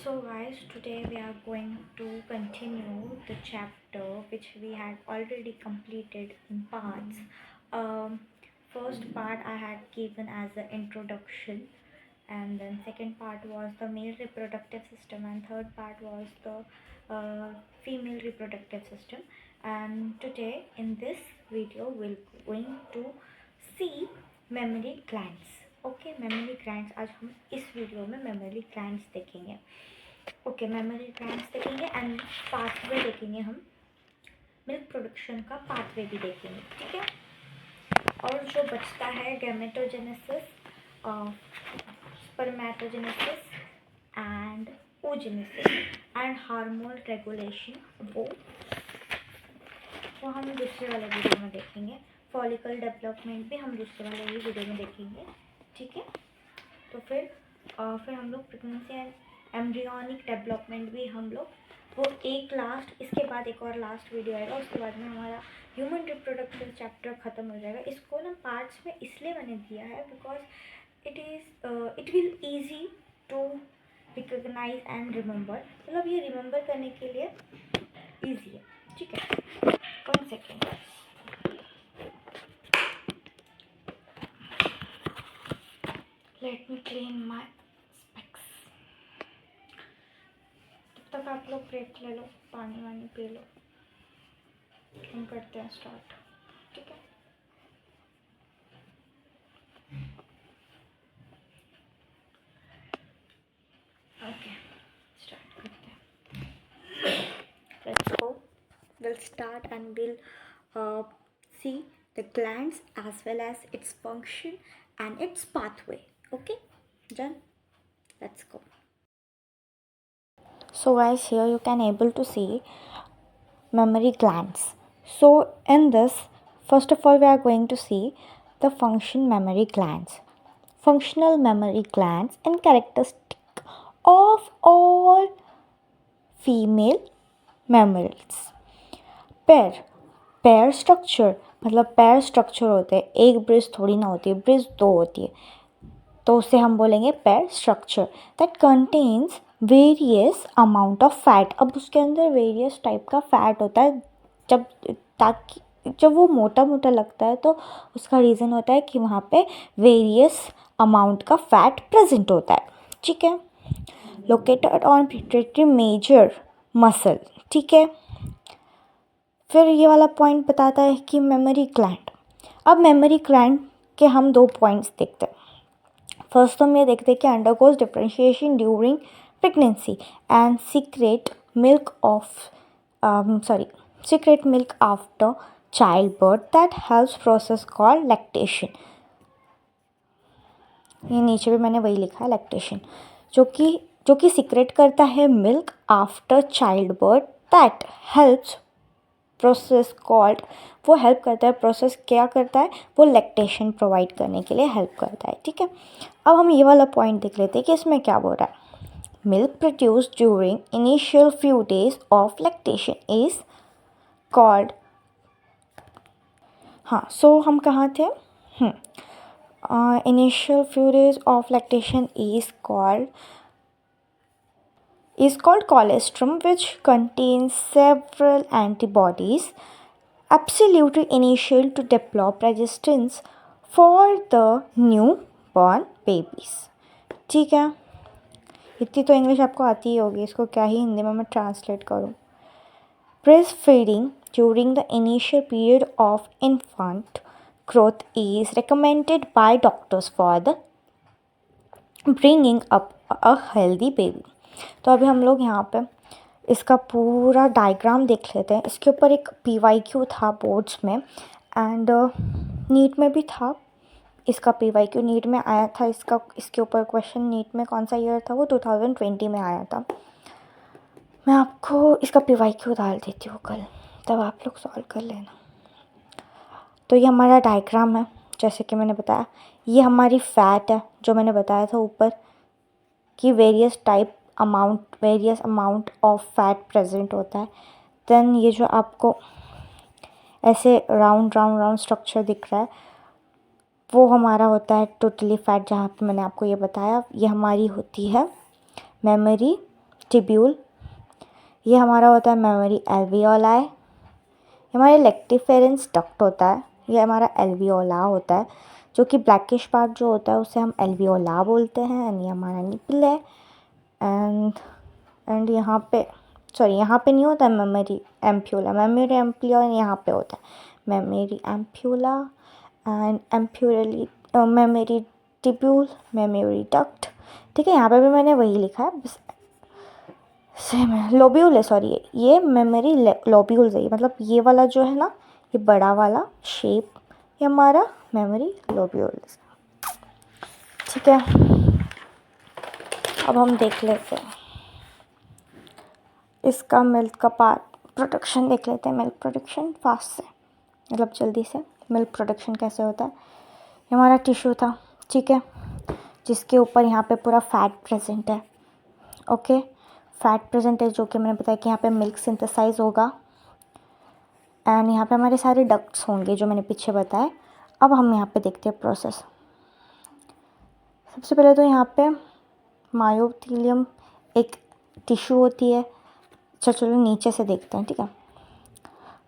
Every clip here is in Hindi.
So guys, today we are going to continue the chapter which we had already completed in parts. Um, First part I had given as an introduction, and then second part was the male reproductive system, and third part was the female reproductive system. And today in this video we're going to see mammary glands. Okay, mammary glands आज हम इस वीडियो में मेमोरी ग्लैंड्स देखेंगे. ओके, मेमोरी ग्लैंड्स देखेंगे एंड पाथवे देखेंगे. हम मिल्क प्रोडक्शन का पाथवे भी देखेंगे, ठीक है. और जो बचता है gametogenesis, spermatogenesis and oogenesis and hormone regulation, वो हम दूसरे वाले वीडियो में देखेंगे. फॉलिकल डेवलपमेंट भी हम दूसरे वाले ही वीडियो में देखेंगे, ठीक है. तो फिर हम लोग प्रेगनेंसी एंड एम्ब्रियोनिक डेवलपमेंट भी हम लोग वो एक लास्ट, इसके बाद एक और लास्ट वीडियो आएगा. उसके बाद में हमारा ह्यूमन रिप्रोडक्टिव चैप्टर ख़त्म हो जाएगा. इसको ना पार्ट्स में इसलिए मैंने दिया है because it will easy to recognise and remember. मतलब ये रिमेंबर करने के लिए ईजी है, ठीक है. 1 सेकेंड. लेट मी क्लीन माई स्पेक्स. तब तक आप लोग ब्रेक ले लो, पानी वानी पी लो. हम करते हैं स्टार्ट, ठीक है. ओके, स्टार्ट करते हैं. Let's go. we'll start and we'll see the glands as well as its function and its pathway. Okay, done. Let's go. So guys, here you can able to see mammary glands. So in this, first of all we are going to see the function mammary glands, functional mammary glands and characteristic of all female mammals. Pair structure, मतलब पेयर स्ट्रक्चर होते हैं. एक ब्रिज थोड़ी ना होती है, ब्रिज 2 होती है, तो उसे हम बोलेंगे pair structure. That contains various amount of fat. अब उसके अंदर वेरियस टाइप का फैट होता है. जब वो मोटा मोटा लगता है तो उसका रीज़न होता है कि वहाँ पे वेरियस अमाउंट का फैट प्रेजेंट होता है, ठीक है. Located on pituitary major muscle, ठीक है. फिर ये वाला पॉइंट बताता है कि मेमोरी ग्लैंड. अब मेमोरी ग्लैंड के हम 2 पॉइंट्स देखते हैं. फर्स्ट तो हम ये देखते हैं कि undergoes differentiation during pregnancy and secret milk after child birth that helps process called lactation. ये नीचे भी मैंने वही लिखा है, लैक्टेशन, जो कि सीक्रेट करता है milk after child birth that helps process called, वो हेल्प करता है. प्रोसेस क्या करता है? वो लैक्टेशन प्रोवाइड करने के लिए हेल्प करता है, ठीक है. अब हम ये वाला पॉइंट देख लेते हैं कि इसमें क्या बोल रहा है. Milk produce during initial few days of lactation is called. हाँ, सो हम कहाँ थे? Initial few days of lactation is called colostrum, which contains several antibodies absolutely initial to develop resistance for the newborn babies. ठीक है, इतनी तो इंग्लिश आपको आती ही होगी, इसको क्या ही हिंदी में मैं ट्रांसलेट करूँ. Breast feeding during the initial period of infant growth is recommended by doctors for the bringing up a healthy baby. तो अभी हम लोग यहाँ पे इसका पूरा डायग्राम देख लेते हैं. इसके ऊपर एक PYQ था बोर्ड्स में एंड नीट में भी था. इसका PYQ नीट में आया था. इसके ऊपर क्वेश्चन नीट में कौन सा ईयर था? वो 2020 में आया था. मैं आपको इसका PYQ डाल देती हूँ कल, तब आप लोग सॉल्व कर लेना. तो ये हमारा डायग्राम है. जैसे कि मैंने बताया, ये हमारी फ़ैट है, जो मैंने बताया था ऊपर कि various amount of fat present होता है. देन ये जो आपको ऐसे राउंड स्ट्रक्चर दिख रहा है, वो हमारा होता है टोटली फैट. जहाँ पे मैंने आपको ये बताया, ये हमारी होती है मेमोरी टिब्यूल, ये हमारा होता है मेमोरी एल्वियोलाई, हमारे लेक्टिफेरेंस डक्ट होता है, ये हमारा एल्वियोला होता है, जो कि ब्लैकिश पार्ट जो होता है उसे हम एल्वियोला बोलते हैं, एंड ये हमारा निपल है। एंड यहाँ पे यहाँ पे नहीं होता है मेमोरी एम्प्यूला, मेमोरी एम्प्यूला यहाँ पे होता है mammary ampulla and ampullary mammary tubule, mammary duct. ठीक है, यहाँ पे भी मैंने वही लिखा है, बस सेम है। लोब्यूल है, सॉरी, ये मेमोरी लोब्यूल्स है, मतलब ये वाला जो है ना, ये बड़ा वाला शेप, ये हमारा मेमोरी लोब्यूल्स। ठीक है, अब हम देख लेते हैं इसका मिल्क का पार्ट प्रोडक्शन देख लेते हैं। मिल्क प्रोडक्शन फास्ट से, मतलब जल्दी से मिल्क प्रोडक्शन कैसे होता है। ये हमारा टिश्यू था, ठीक है, जिसके ऊपर यहाँ पे पूरा फैट प्रेजेंट है। ओके, फैट प्रेजेंट है, जो कि मैंने बताया कि यहाँ पे मिल्क सिंथेसाइज होगा, एंड यहाँ पे हमारे सारे डक्ट्स होंगे जो मैंने पीछे बताए। अब हम यहाँ पे देखते हैं प्रोसेस। सबसे पहले तो यहाँ पे मायोथीलियम एक टिश्यू होती है। चलो नीचे से देखते हैं, ठीक है।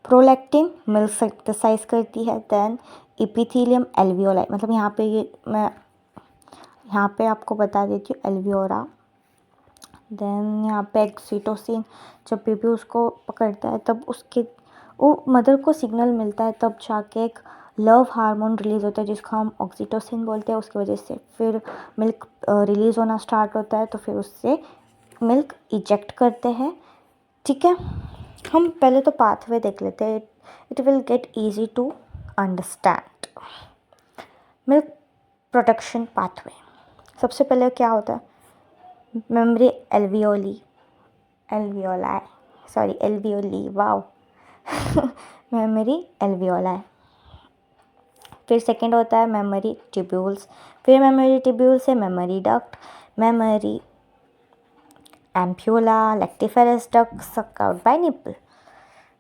प्रोलैक्टिन मिल्क सिंथेसाइज करती है, देन इपिथीलियम एल्वियोलाई, मतलब यहाँ पे ये मैं यहाँ पे आपको बता देती हूँ एल्वियोरा। देन यहाँ पे एक्सीटोसिन, जब बेबी उसको पकड़ता है तब उसके वो मदर को सिग्नल मिलता है, तब जाके एक लव हार्मोन रिलीज़ होता है जिसको हम ऑक्सीटोसिन बोलते हैं। उसकी वजह से फिर मिल्क रिलीज़ होना स्टार्ट होता है, तो फिर उससे मिल्क इजेक्ट करते हैं। ठीक है, हम पहले तो पाथवे देख लेते हैं, it will get easy to understand. Milk production pathway, सबसे पहले क्या होता है, mammary alveoli, sorry alveoli, wow mammary alveoli. फिर सेकंड होता है मेमोरी ट्यूब्यूल्स, फिर मेमोरी ट्यूब्यूल से mammary duct, mammary ampulla, lactiferous duct, suck out by nipple.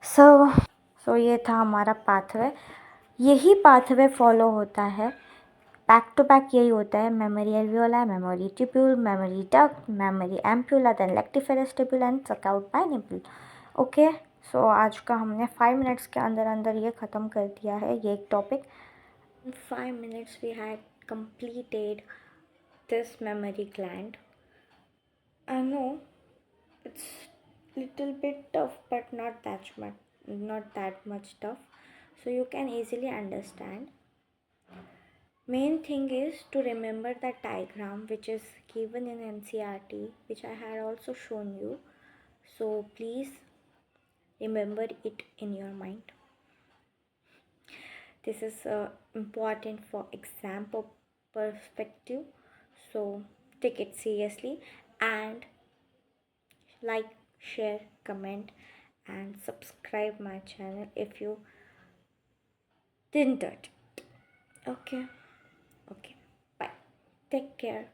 So ये था हमारा पाथवे। यही पाथवे फॉलो होता है, बैक टू बैक यही होता है, mammary alveola, mammary tubule, mammary duct, mammary ampulla, then lactiferous tubule and suck out by nipple. Okay, so आज का हमने 5 मिनट्स के अंदर अंदर ये ख़त्म कर दिया है, ये एक topic. In 5 minutes we had completed this memory gland. I know it's little bit tough, but not that much tough, so you can easily understand. Main thing is to remember the diagram which is given in NCERT, which I had also shown you, so please remember it in your mind. This is important for exam perspective, so take it seriously, and like, share, comment and subscribe my channel if you didn't do it. Okay, bye, take care.